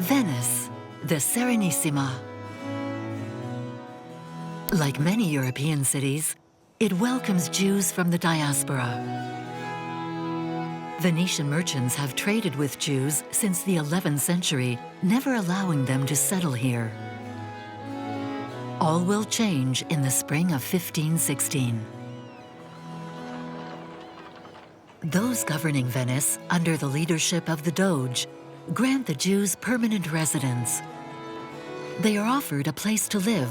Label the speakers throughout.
Speaker 1: Venice, the Serenissima. Like many European cities, it welcomes Jews from the diaspora. Venetian merchants have traded with Jews since the 11th century, never allowing them to settle here. All will change in the spring of 1516. Those governing Venice, under the leadership of the Doge, grant the Jews permanent residence. They are offered a place to live,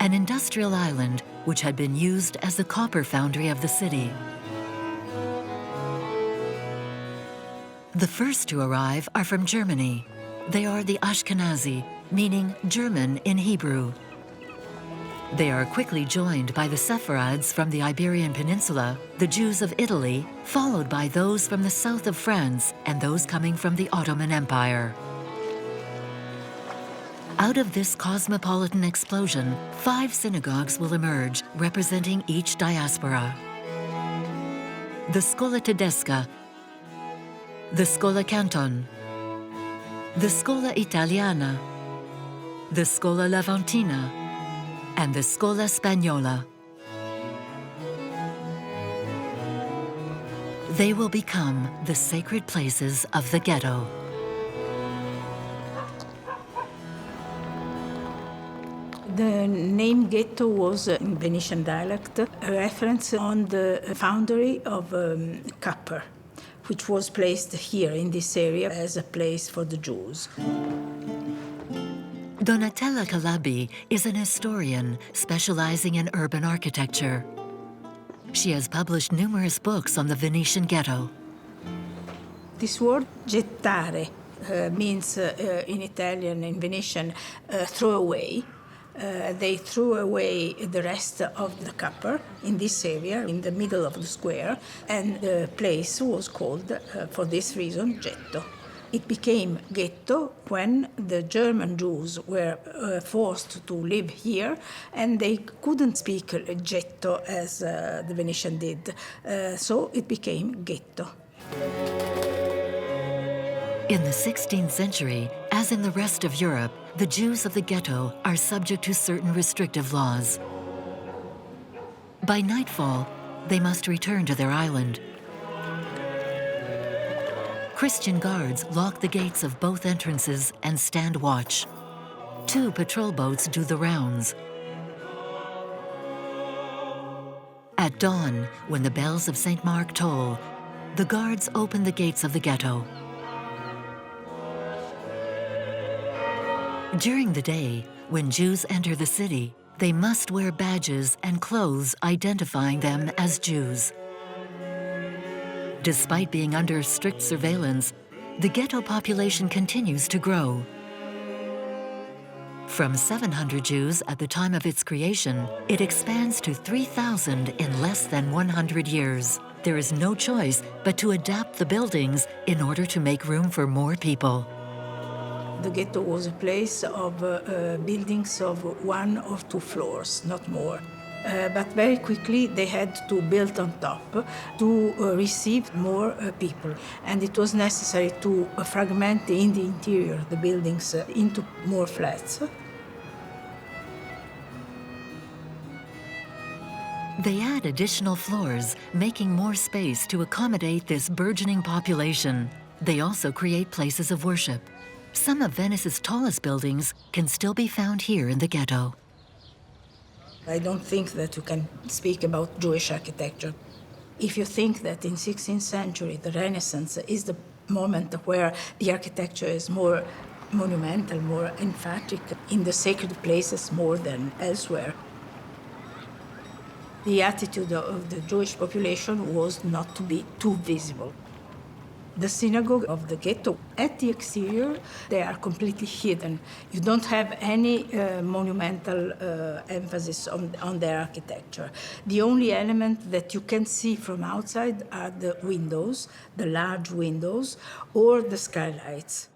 Speaker 1: an industrial island which had been used as the copper foundry of the city. The first to arrive are from Germany. They are the Ashkenazi, meaning German in Hebrew. They are quickly joined by the Sephardics from the Iberian Peninsula, the Jews of Italy, followed by those from the south of France and those coming from the Ottoman Empire. Out of this cosmopolitan explosion, 5 synagogues will emerge, representing each diaspora. The Scuola Tedesca, the Scuola Canton, the Scuola Italiana, the Scuola Levantina, and the Scuola Spagnola. They will become the sacred places of the ghetto.
Speaker 2: The name ghetto was, in Venetian dialect, a reference on the foundry of copper, which was placed here in this area as a place for the Jews.
Speaker 1: Donatella Calabi is an historian specializing in urban architecture. She has published numerous books on the Venetian Ghetto.
Speaker 2: This word gettare means in Italian, in Venetian, throw away. They threw away the rest of the copper in this area, in the middle of the square, and the place was called, for this reason, ghetto. It became ghetto when the German Jews were forced to live here, and they couldn't speak ghetto as the Venetian did, so it became ghetto.
Speaker 1: In the 16th century, as in the rest of Europe, the Jews of the ghetto are subject to certain restrictive laws. By nightfall, they must return to their island. Christian guards lock the gates of both entrances and stand watch. 2 patrol boats do the rounds. At dawn, when the bells of St. Mark toll, the guards open the gates of the ghetto. During the day, when Jews enter the city, they must wear badges and clothes identifying them as Jews. Despite being under strict surveillance, the ghetto population continues to grow. From 700 Jews at the time of its creation, it expands to 3,000 in less than 100 years. There is no choice but to adapt the buildings in order to make room for more people.
Speaker 2: The ghetto was a place of buildings of 1 or 2 floors, not more. But very quickly they had to build on top to receive more people. And it was necessary to fragment in the interior the buildings into more flats.
Speaker 1: They add additional floors, making more space to accommodate this burgeoning population. They also create places of worship. Some of Venice's tallest buildings can still be found here in the ghetto.
Speaker 2: I don't think that you can speak about Jewish architecture. If you think that in 16th century, the Renaissance is the moment where the architecture is more monumental, more emphatic, in the sacred places more than elsewhere, the attitude of the Jewish population was not to be too visible. The synagogue of the ghetto, at the exterior, they are completely hidden. You don't have any monumental emphasis on their architecture. The only element that you can see from outside are the windows, the large windows, or the skylights.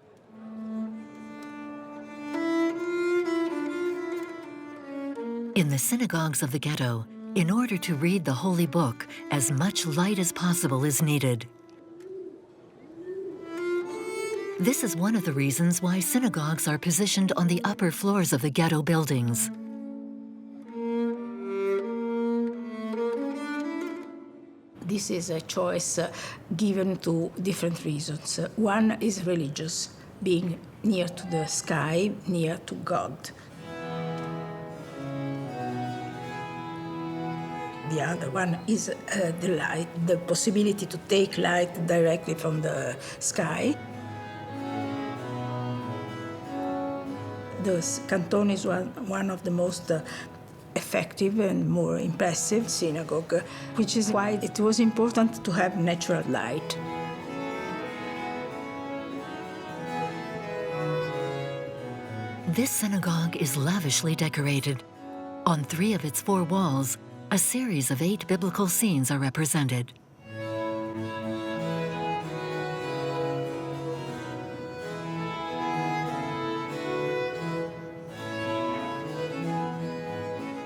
Speaker 1: In the synagogues of the ghetto, in order to read the Holy Book, as much light as possible is needed. This is one of the reasons why synagogues are positioned on the upper floors of the ghetto buildings.
Speaker 2: This is a choice given to different reasons. One is religious, being near to the sky, near to God. The other one is the light, the possibility to take light directly from the sky. The Canton is one of the most effective and more impressive synagogue, which is why it was important to have natural light.
Speaker 1: This synagogue is lavishly decorated. On 3 of its 4 walls, a series of 8 biblical scenes are represented.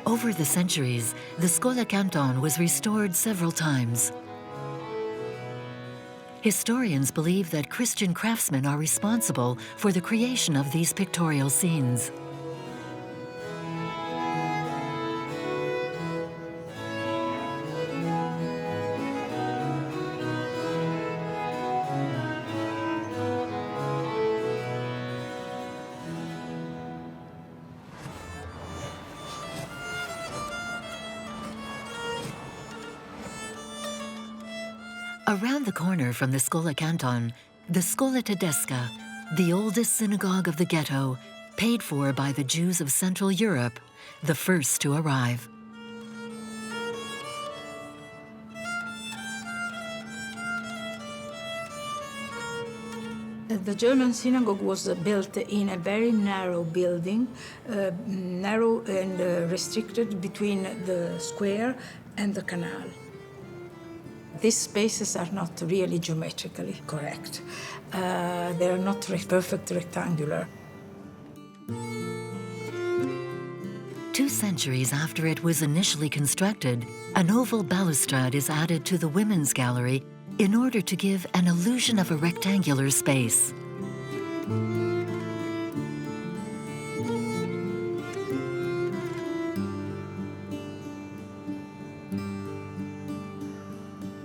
Speaker 1: Over the centuries, the Scola Canton was restored several times. Historians believe that Christian craftsmen are responsible for the creation of these pictorial scenes. Around the corner from the Scola Canton, the Scola Tedesca, the oldest synagogue of the ghetto, paid for by the Jews of Central Europe, the first to arrive.
Speaker 2: The German synagogue was built in a very narrow building, narrow and restricted between the square and the canal. These spaces are not really geometrically correct. They are not perfect rectangular.
Speaker 1: 2 centuries after it was initially constructed, an oval balustrade is added to the women's gallery in order to give an illusion of a rectangular space.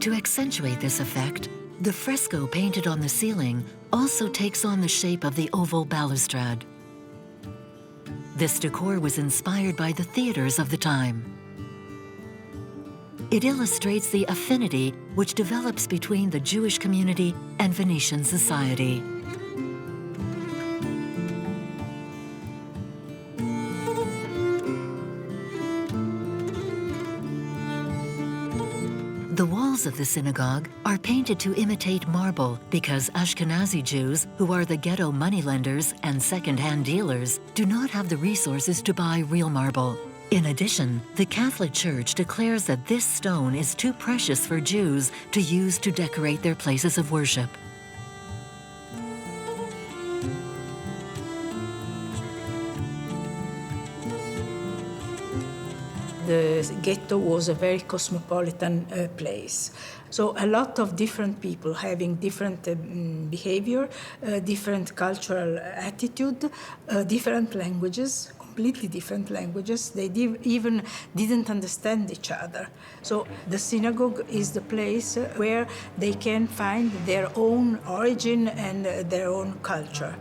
Speaker 1: To accentuate this effect, the fresco painted on the ceiling also takes on the shape of the oval balustrade. This decor was inspired by the theaters of the time. It illustrates the affinity which develops between the Jewish community and Venetian society. The walls of the synagogue are painted to imitate marble because Ashkenazi Jews, who are the ghetto moneylenders and second-hand dealers, do not have the resources to buy real marble. In addition, the Catholic Church declares that this stone is too precious for Jews to use to decorate their places of worship.
Speaker 2: The ghetto was a very cosmopolitan place. So a lot of different people having different behavior, different cultural attitude, different languages, completely different languages. They even didn't understand each other. So the synagogue is the place where they can find their own origin and their own culture.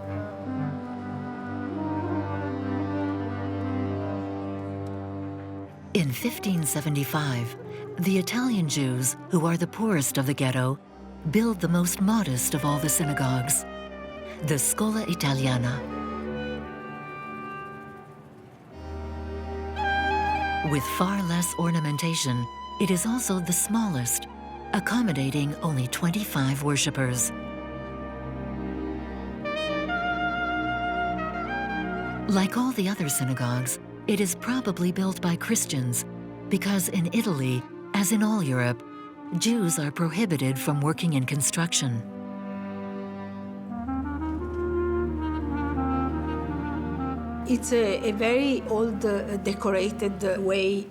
Speaker 1: In 1575, the Italian Jews, who are the poorest of the ghetto, build the most modest of all the synagogues, the Scola Italiana. With far less ornamentation, it is also the smallest, accommodating only 25 worshippers. Like all the other synagogues, it is probably built by Christians, because in Italy, as in all Europe, Jews are prohibited from working in construction.
Speaker 2: It's a very old, decorated way.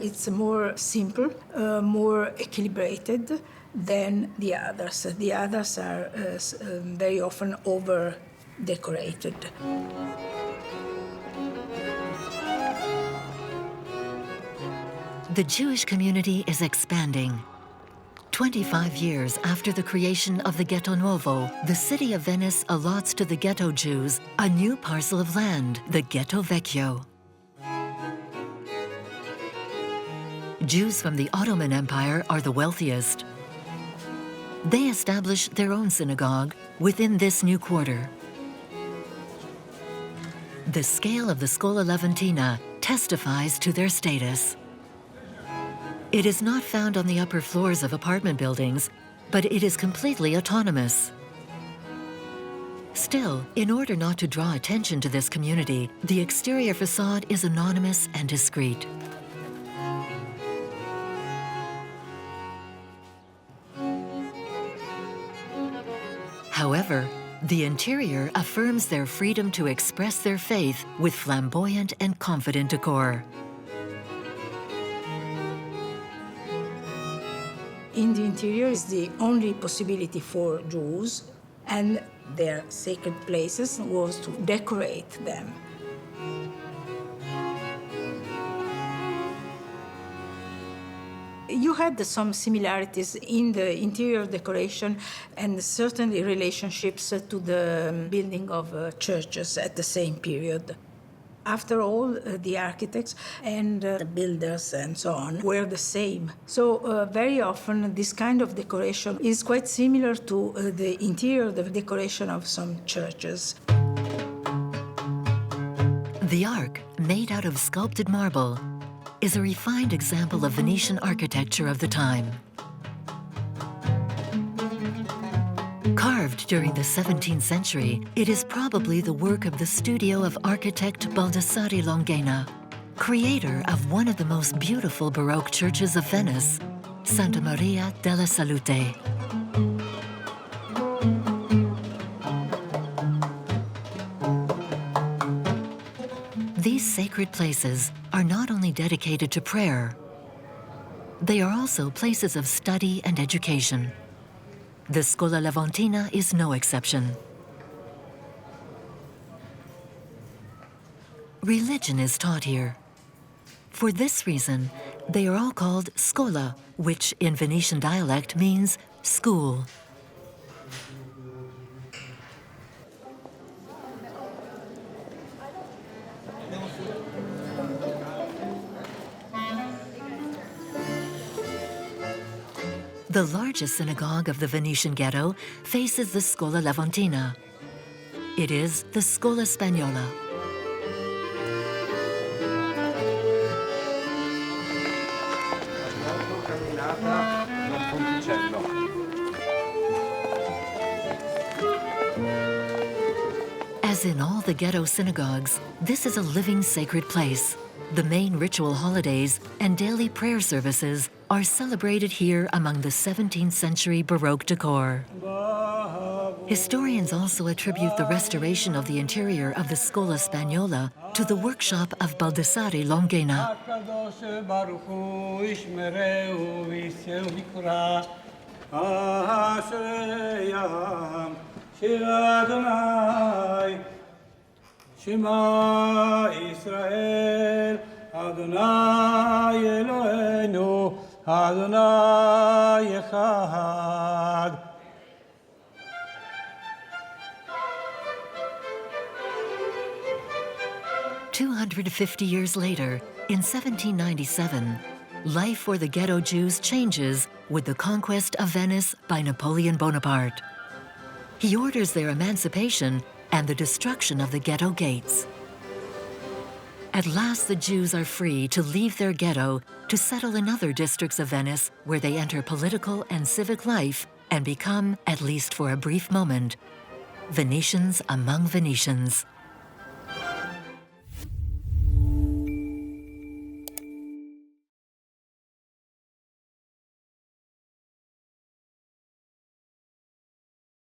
Speaker 2: It's more simple, more equilibrated, than the others. The others are very often over-decorated.
Speaker 1: The Jewish community is expanding. 25 years after the creation of the Ghetto Nuovo, the city of Venice allots to the Ghetto Jews a new parcel of land, the Ghetto Vecchio. Jews from the Ottoman Empire are the wealthiest. They establish their own synagogue within this new quarter. The scale of the Scuola Levantina testifies to their status. It is not found on the upper floors of apartment buildings, but it is completely autonomous. Still, in order not to draw attention to this community, the exterior facade is anonymous and discreet. However, the interior affirms their freedom to express their faith with flamboyant and confident decor.
Speaker 2: In the interior is the only possibility for Jews and their sacred places was to decorate them. You had some similarities in the interior decoration and certainly relationships to the building of churches at the same period. After all, the architects and the builders and so on were the same. So very often this kind of decoration is quite similar to the interior decoration of some churches.
Speaker 1: The ark, made out of sculpted marble, is a refined example of Venetian architecture of the time. Carved during the 17th century, it is probably the work of the studio of architect Baldassare Longhena, creator of one of the most beautiful Baroque churches of Venice, Santa Maria della Salute. These sacred places are not only dedicated to prayer, they are also places of study and education. The Scuola Levantina is no exception. Religion is taught here. For this reason, they are all called scuola, which in Venetian dialect means school. The largest synagogue of the Venetian Ghetto faces the Scuola Levantina. It is the Scuola Spagnola. As in all the ghetto synagogues, this is a living sacred place. The main ritual holidays and daily prayer services are celebrated here among the 17th century Baroque decor. Historians also attribute the restoration of the interior of the Scuola Spagnola to the workshop of Baldassare Longhena.
Speaker 3: Shema Israel, Adonai Eloheinu, Adonai Echad.
Speaker 1: "250 years later, in 1797, life for the Ghetto Jews changes with the conquest of Venice by Napoleon Bonaparte. He orders their emancipation and the destruction of the ghetto gates. At last, the Jews are free to leave their ghetto to settle in other districts of Venice where they enter political and civic life and become, at least for a brief moment, Venetians among Venetians.